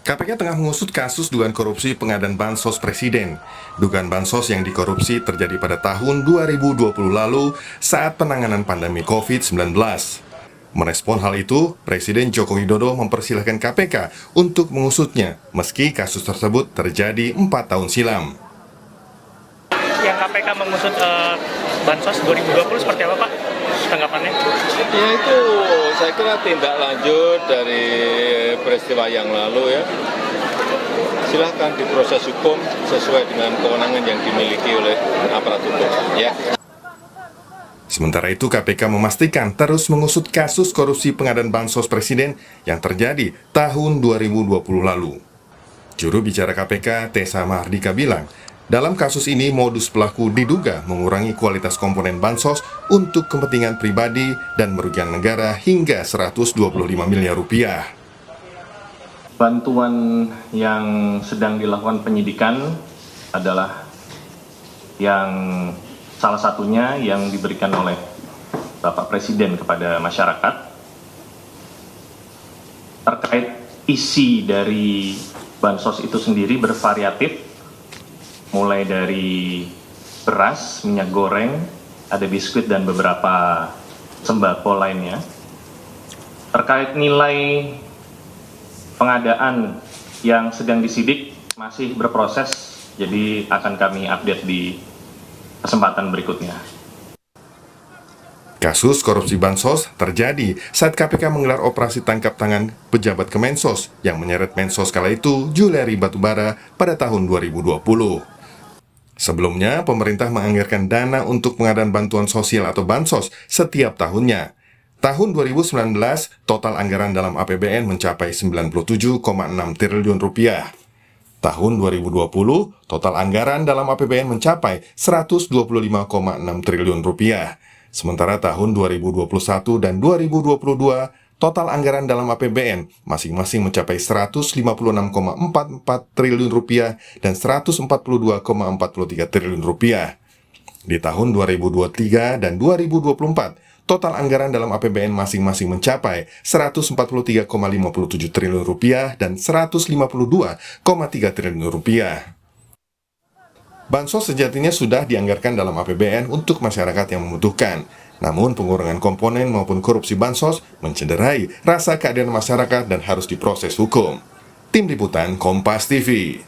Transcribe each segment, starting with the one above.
KPK tengah mengusut kasus dugaan korupsi pengadaan bansos presiden. Dugaan bansos yang dikorupsi terjadi pada tahun 2020 lalu saat penanganan pandemi COVID-19. Merespon hal itu, Presiden Joko Widodo mempersilahkan KPK untuk mengusutnya, meski kasus tersebut terjadi 4 tahun silam. Yang KPK mengusut bansos 2020 seperti apa, Pak? Tanggapannya? Ya itu saya kira tindak lanjut dari peristiwa yang lalu ya. Silahkan diproses hukum sesuai dengan kewenangan yang dimiliki oleh aparat hukum. Ya. Sementara itu, KPK memastikan terus mengusut kasus korupsi pengadaan bansos presiden yang terjadi tahun 2020 lalu. Juru bicara KPK, Tessa Mahardika bilang, dalam kasus ini modus pelaku diduga mengurangi kualitas komponen bansos untuk kepentingan pribadi dan merugikan negara hingga 125 miliar rupiah. Bantuan yang sedang dilakukan penyidikan adalah yang salah satunya yang diberikan oleh Bapak Presiden kepada masyarakat. Terkait isi dari bansos itu sendiri bervariatif, mulai dari beras, minyak goreng, ada biskuit dan beberapa sembako lainnya. Terkait nilai pengadaan yang sedang disidik masih berproses, jadi akan kami update di kesempatan berikutnya. Kasus korupsi bansos terjadi saat KPK menggelar operasi tangkap tangan pejabat Kemensos yang menyeret Mensos kala itu Juliari Batubara pada tahun 2020. Sebelumnya, pemerintah menganggarkan dana untuk pengadaan bantuan sosial atau bansos setiap tahunnya. Tahun 2019, total anggaran dalam APBN mencapai 97,6 triliun rupiah. Tahun 2020, total anggaran dalam APBN mencapai 125,6 triliun rupiah. Sementara tahun 2021 dan 2022, total anggaran dalam APBN masing-masing mencapai 156,44 triliun rupiah dan 142,43 triliun rupiah. Di tahun 2023 dan 2024, total anggaran dalam APBN masing-masing mencapai 143,57 triliun rupiah dan 152,3 triliun rupiah. Bansos sejatinya sudah dianggarkan dalam APBN untuk masyarakat yang membutuhkan. Namun pengurangan komponen maupun korupsi bansos mencederai rasa keadilan masyarakat dan harus diproses hukum. Tim Liputan Kompas TV.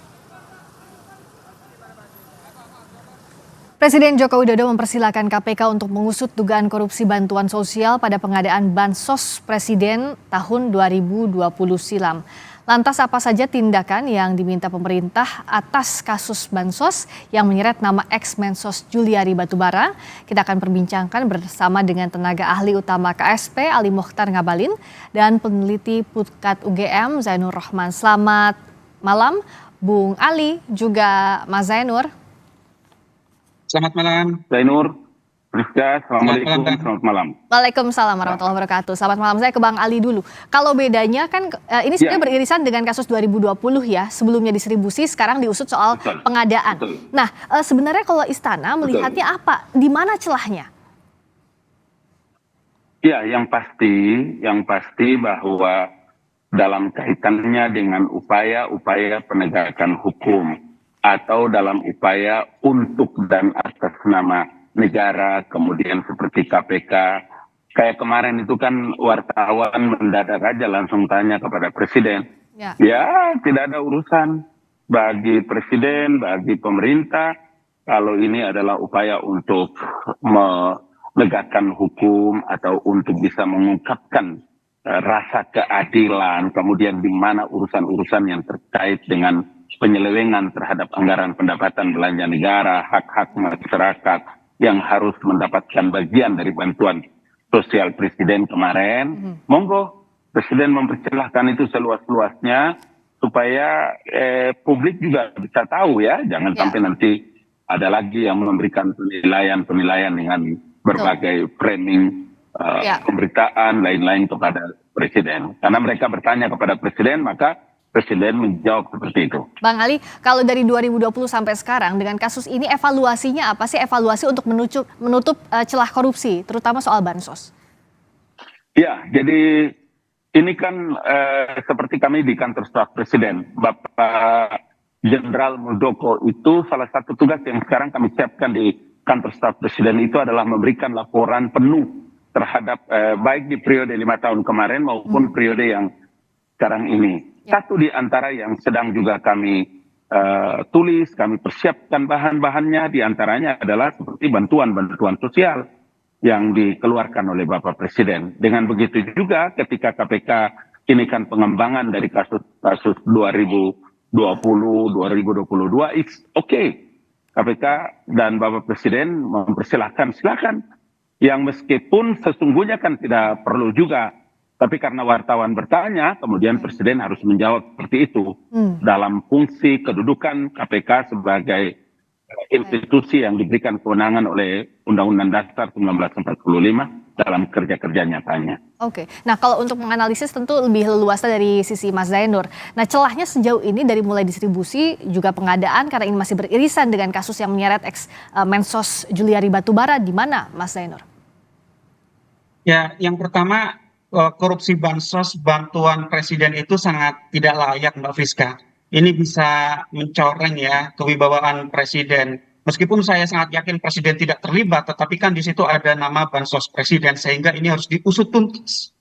Presiden Joko Widodo mempersilahkan KPK untuk mengusut dugaan korupsi bantuan sosial pada pengadaan bansos presiden tahun 2020 silam. Lantas apa saja tindakan yang diminta pemerintah atas kasus bansos yang menyeret nama ex-Mensos Juliari Batubara? Kita akan perbincangkan bersama dengan tenaga ahli utama KSP Ali Mokhtar Ngabalin dan peneliti Putkat UGM Zainur Rahman. Selamat malam Bung Ali juga Mas Zainur. Selamat malam, Zainur, Rizka, Assalamualaikum, selamat malam. Waalaikumsalam warahmatullahi wabarakatuh. Selamat malam, saya ke Bang Ali dulu. Kalau bedanya kan ini sebenarnya beririsan dengan kasus 2020 ya, sebelumnya distribusi, sekarang diusut soal pengadaan. Nah, sebenarnya kalau Istana melihatnya apa? Di mana celahnya? Ya, yang pasti bahwa dalam kaitannya dengan upaya-upaya penegakan hukum atau dalam upaya untuk dan atas nama negara, kemudian seperti KPK, kayak kemarin itu kan wartawan mendadak aja langsung tanya kepada Presiden. Ya, tidak ada urusan bagi Presiden, bagi pemerintah, kalau ini adalah upaya untuk menegakkan hukum atau untuk bisa mengungkapkan rasa keadilan, kemudian di mana urusan-urusan yang terkait dengan penyelewengan terhadap anggaran pendapatan belanja negara, hak-hak masyarakat yang harus mendapatkan bagian dari bantuan sosial Presiden kemarin. Monggo Presiden mempersilahkan itu seluas-luasnya supaya publik juga bisa tahu ya, jangan sampai nanti ada lagi yang memberikan penilaian dengan berbagai framing pemberitaan lain-lain kepada Presiden. Karena mereka bertanya kepada Presiden, maka Presiden menjawab seperti itu. Bang Ali, kalau dari 2020 sampai sekarang dengan kasus ini evaluasinya apa sih? Evaluasi untuk menutup celah korupsi, terutama soal bansos. Ya, jadi ini kan seperti kami di kantor staf presiden, Bapak Jenderal Muldoko itu salah satu tugas yang sekarang kami siapkan di kantor staf presiden itu adalah memberikan laporan penuh terhadap baik di periode 5 tahun kemarin maupun periode yang sekarang ini. Satu di antara yang sedang juga kami tulis, kami persiapkan bahan-bahannya, di antaranya adalah seperti bantuan-bantuan sosial yang dikeluarkan oleh Bapak Presiden. Dengan begitu juga ketika KPK ini kan pengembangan dari kasus 2020, 2022, it's okay. KPK dan Bapak Presiden mempersilahkan, silakan. Yang meskipun sesungguhnya kan tidak perlu juga, tapi karena wartawan bertanya, kemudian Presiden harus menjawab seperti itu dalam fungsi kedudukan KPK sebagai institusi yang diberikan kewenangan oleh Undang-Undang Dasar 1945 dalam kerja-kerja nyatanya. Oke, nah kalau untuk menganalisis tentu lebih leluasa dari sisi Mas Zainur. Nah celahnya sejauh ini dari mulai distribusi juga pengadaan karena ini masih beririsan dengan kasus yang menyeret Mensos Juliari Batubara, di mana Mas Zainur? Ya, yang pertama korupsi bansos bantuan presiden itu sangat tidak layak, Mbak Friska. Ini bisa mencoreng ya kewibawaan presiden. Meskipun saya sangat yakin presiden tidak terlibat, tetapi kan di situ ada nama bansos presiden sehingga ini harus diusut tuntas.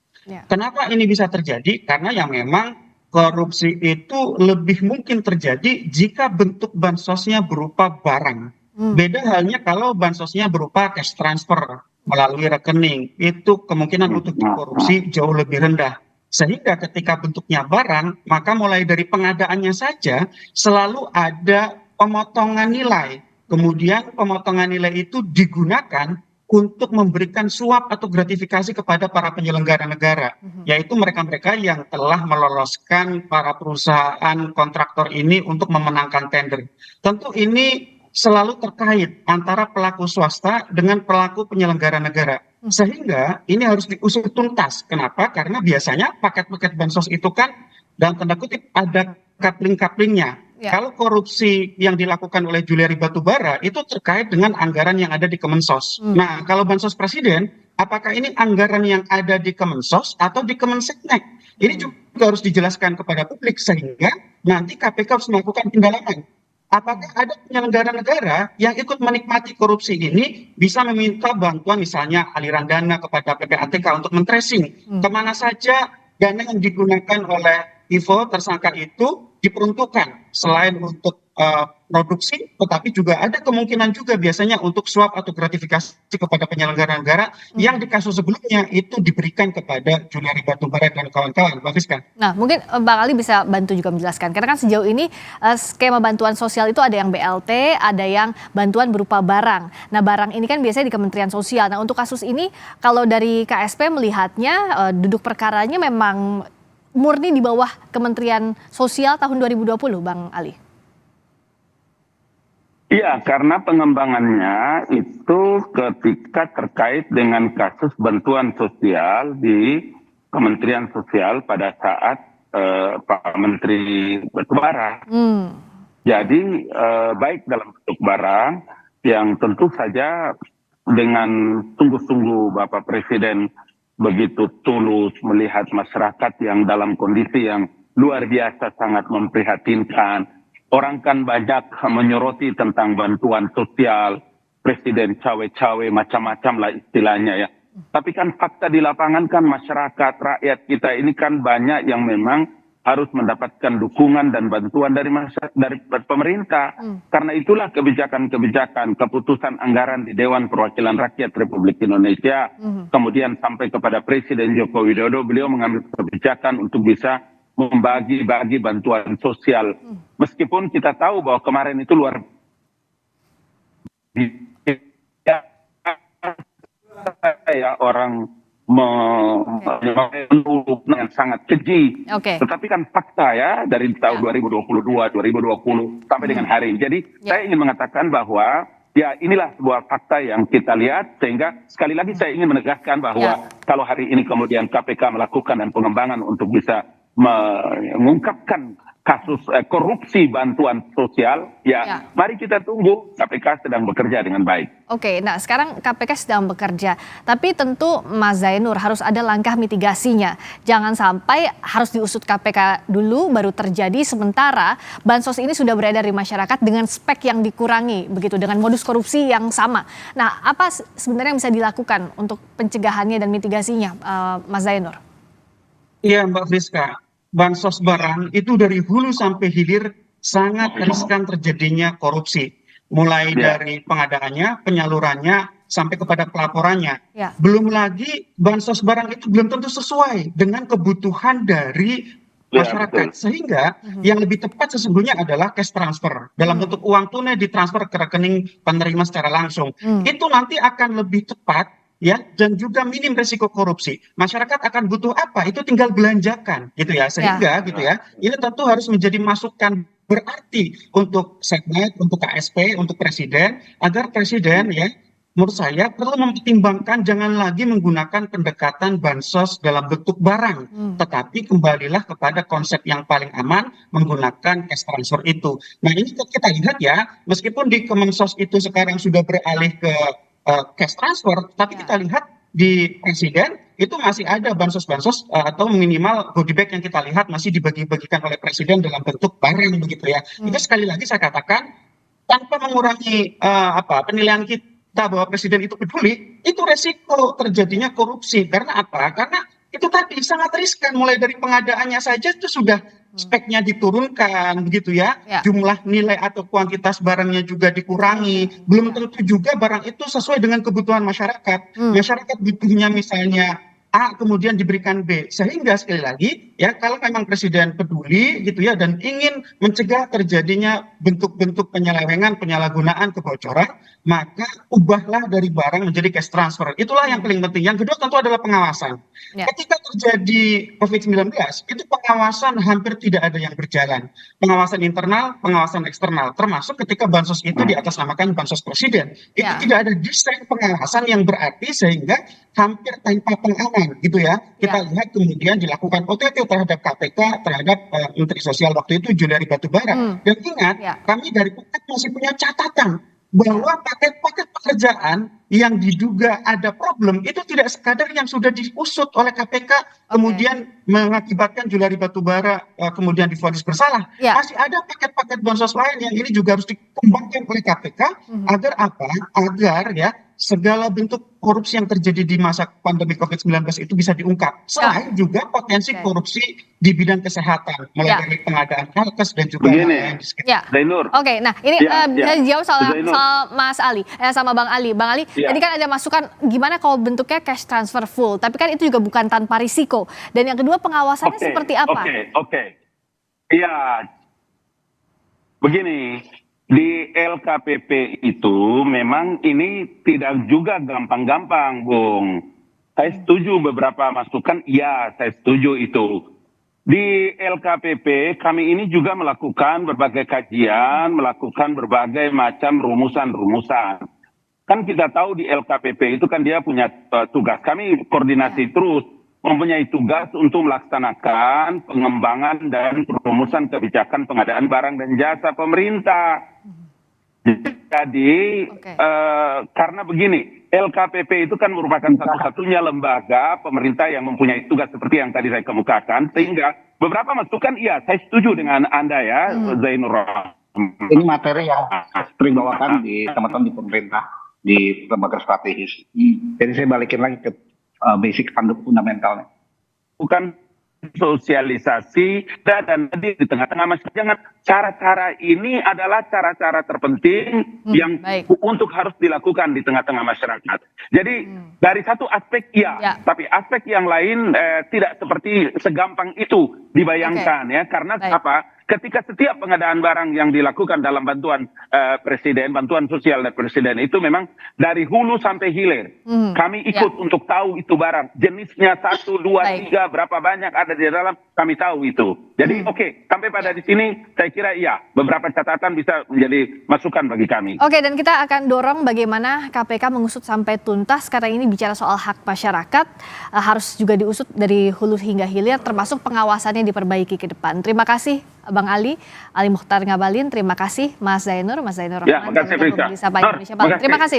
Kenapa ini bisa terjadi? Karena yang memang korupsi itu lebih mungkin terjadi jika bentuk bansosnya berupa barang. Beda halnya kalau bansosnya berupa cash transfer melalui rekening, itu kemungkinan untuk dikorupsi jauh lebih rendah. Sehingga ketika bentuknya barang, maka mulai dari pengadaannya saja selalu ada pemotongan nilai. Kemudian pemotongan nilai itu digunakan untuk memberikan suap atau gratifikasi kepada para penyelenggara negara, yaitu mereka-mereka yang telah meloloskan para perusahaan kontraktor ini untuk memenangkan tender. Tentu ini selalu terkait antara pelaku swasta dengan pelaku penyelenggara negara. Sehingga ini harus diusut tuntas. Kenapa? Karena biasanya paket-paket bansos itu kan dalam tanda kutip ada coupling-couplingnya. Kalau korupsi yang dilakukan oleh Juliari Batubara itu terkait dengan anggaran yang ada di Kemensos. Nah, kalau bansos presiden, apakah ini anggaran yang ada di Kemensos atau di Kemenseknek? Ini juga harus dijelaskan kepada publik sehingga nanti KPK harus melakukan pendalaman. Apakah ada penyelenggara negara yang ikut menikmati korupsi ini bisa meminta bantuan misalnya aliran dana kepada PPATK untuk men-tracing kemana saja dana yang digunakan oleh Ivo tersangka itu diperuntukkan selain untuk produksi, tetapi juga ada kemungkinan juga biasanya untuk suap atau gratifikasi kepada penyelenggara negara yang di kasus sebelumnya itu diberikan kepada Juliari Batubara dan kawan-kawan, Mbak Friska. Nah, mungkin Bang Ali bisa bantu juga menjelaskan, karena kan sejauh ini skema bantuan sosial itu ada yang BLT, ada yang bantuan berupa barang. Nah, barang ini kan biasanya di Kementerian Sosial. Nah, untuk kasus ini kalau dari KSP melihatnya duduk perkaranya memang murni di bawah Kementerian Sosial tahun 2020, Bang Ali. Iya, karena pengembangannya itu ketika terkait dengan kasus bantuan sosial di Kementerian Sosial pada saat Pak Menteri Batubara. Jadi baik dalam bentuk barang yang tentu saja dengan sungguh-sungguh Bapak Presiden begitu tulus melihat masyarakat yang dalam kondisi yang luar biasa sangat memprihatinkan. Orang kan banyak menyoroti tentang bantuan sosial, presiden cawe-cawe macam-macam lah istilahnya ya. Tapi kan fakta di lapangan kan masyarakat, rakyat kita ini kan banyak yang memang harus mendapatkan dukungan dan bantuan dari pemerintah. Karena itulah kebijakan-kebijakan, keputusan anggaran di Dewan Perwakilan Rakyat Republik Indonesia, kemudian sampai kepada Presiden Joko Widodo, beliau mengambil kebijakan untuk bisa membagi-bagi bantuan sosial. Meskipun kita tahu bahwa kemarin itu luar biasa ya orang menurut yang sangat keji. Tetapi kan fakta ya dari tahun 2022, 2020 sampai dengan hari ini. Jadi saya ingin mengatakan bahwa ya inilah sebuah fakta yang kita lihat, sehingga sekali lagi saya ingin menegaskan bahwa kalau hari ini kemudian KPK melakukan dan pengembangan untuk bisa mengungkapkan kasus korupsi bantuan sosial, Ya. mari kita tunggu. KPK sedang bekerja dengan baik. Oke, nah sekarang KPK sedang bekerja, tapi tentu Mas Zainur harus ada langkah mitigasinya. Jangan sampai harus diusut KPK dulu baru terjadi, sementara bansos ini sudah beredar di masyarakat dengan spek yang dikurangi, begitu dengan modus korupsi yang sama. Nah, apa sebenarnya yang bisa dilakukan untuk pencegahannya dan mitigasinya, Mas Zainur? Iya Mbak Friska, bansos barang itu dari hulu sampai hilir sangat riskan terjadinya korupsi. Mulai Ya. dari pengadaannya, penyalurannya, sampai kepada pelaporannya. Ya. Belum lagi bansos barang itu belum tentu sesuai dengan kebutuhan dari Ya, masyarakat. betul. Sehingga yang lebih tepat sesungguhnya adalah cash transfer. Dalam bentuk uang tunai ditransfer ke rekening penerima secara langsung. Itu nanti akan lebih tepat, ya, dan juga minim risiko korupsi. Masyarakat akan butuh apa? Itu tinggal belanjakan, gitu ya. Sehingga, gitu ya, ini tentu harus menjadi masukan berarti untuk Seknek, untuk KSP, untuk Presiden, agar Presiden, ya, menurut saya perlu mempertimbangkan jangan lagi menggunakan pendekatan bansos dalam bentuk barang, tetapi kembalilah kepada konsep yang paling aman menggunakan cash transfer itu. Nah, ini kita lihat ya, meskipun di Kemensos itu sekarang sudah beralih ke cash transfer, tapi kita lihat di Presiden itu masih ada bansos-bansos atau minimal goodie bag yang kita lihat masih dibagi-bagikan oleh Presiden dalam bentuk barang begitu ya. Itu sekali lagi saya katakan tanpa mengurangi penilaian kita bahwa Presiden itu peduli, itu resiko terjadinya korupsi. Karena apa? Karena itu tadi sangat riskan, mulai dari pengadaannya saja itu sudah speknya diturunkan begitu ya. Ya. Jumlah nilai atau kuantitas barangnya juga dikurangi. Belum tentu juga barang itu sesuai dengan kebutuhan masyarakat. Masyarakat butuhnya misalnya A kemudian diberikan B. Sehingga sekali lagi ya, kalau memang Presiden peduli gitu ya dan ingin mencegah terjadinya bentuk-bentuk penyelewengan, penyalahgunaan, kebocoran, maka ubahlah dari barang menjadi cash transfer. Itulah yang paling penting. Yang kedua tentu adalah pengawasan. Ya. Ketika terjadi COVID-19, itu pengawasan hampir tidak ada yang berjalan. Pengawasan internal, pengawasan eksternal, termasuk ketika bansos itu diatasnamakan bansos Presiden. Itu Ya. tidak ada desain pengawasan yang berarti sehingga hampir tanpa pengaman gitu ya. Kita lihat kemudian dilakukan OTT terhadap KPK, terhadap Menteri Sosial waktu itu Juliari Batubara. Dan ingat, kami dari Paket masih punya catatan bahwa paket-paket pekerjaan yang diduga ada problem itu tidak sekadar yang sudah diusut oleh KPK kemudian mengakibatkan Juliari Batubara kemudian divonis bersalah. Ya. Masih ada paket-paket bansos lain yang ini juga harus dikembangkan oleh KPK agar apa? Agar ya segala bentuk korupsi yang terjadi di masa pandemi COVID-19 itu bisa diungkap. Selain juga potensi korupsi di bidang kesehatan, mulai Ya. dari pengadaan alkes dan juga Begini. lain-lain di sekitar. Ya. Zainur. Oke, nah ini Ya, bisa ya. dijawab soal Zainur. Mas Ali, sama Bang Ali. Bang Ali, Ya. tadi kan ada masukan gimana kalau bentuknya cash transfer full, tapi kan itu juga bukan tanpa risiko. Dan yang kedua pengawasannya seperti apa? Oke. Iya. Begini, di LKPP itu memang ini tidak juga gampang-gampang, Bung. Saya setuju beberapa masukan, iya saya setuju itu. Di LKPP kami ini juga melakukan berbagai kajian, melakukan berbagai macam rumusan-rumusan. Kan kita tahu di LKPP itu kan dia punya tugas. Kami koordinasi terus, mempunyai tugas untuk melaksanakan pengembangan dan perumusan kebijakan pengadaan barang dan jasa pemerintah. Jadi karena begini, LKPP itu kan merupakan satu-satunya lembaga pemerintah yang mempunyai tugas seperti yang tadi saya kemukakan, sehingga beberapa masukan iya saya setuju dengan Anda ya, Zainur. Ini materi yang sering bawakan di teman-teman di pemerintah, di lembaga strategis. Jadi saya balikin lagi ke basic fundamentalnya. Bukan sosialisasi dan nanti di tengah-tengah masyarakat. Jangan cara-cara ini adalah cara-cara terpenting yang untuk harus dilakukan di tengah-tengah masyarakat. Jadi dari satu aspek iya, tapi aspek yang lain tidak seperti segampang itu dibayangkan ya, karena apa? Ketika setiap pengadaan barang yang dilakukan dalam bantuan Presiden, bantuan sosial dari Presiden itu memang dari hulu sampai hilir. Kami ikut untuk tahu itu barang. Jenisnya 1, 2, 3, berapa banyak ada di dalam, kami tahu itu. Jadi oke, sampai pada di sini saya kira iya, beberapa catatan bisa menjadi masukan bagi kami. Oke, dan kita akan dorong bagaimana KPK mengusut sampai tuntas karena ini bicara soal hak masyarakat, harus juga diusut dari hulu hingga hilir termasuk pengawasannya diperbaiki ke depan. Terima kasih Bang Ali Mukhtar Ngabalin, terima kasih Mas Zainur Ya, Rahman. makasih, Friska. Terima kasih.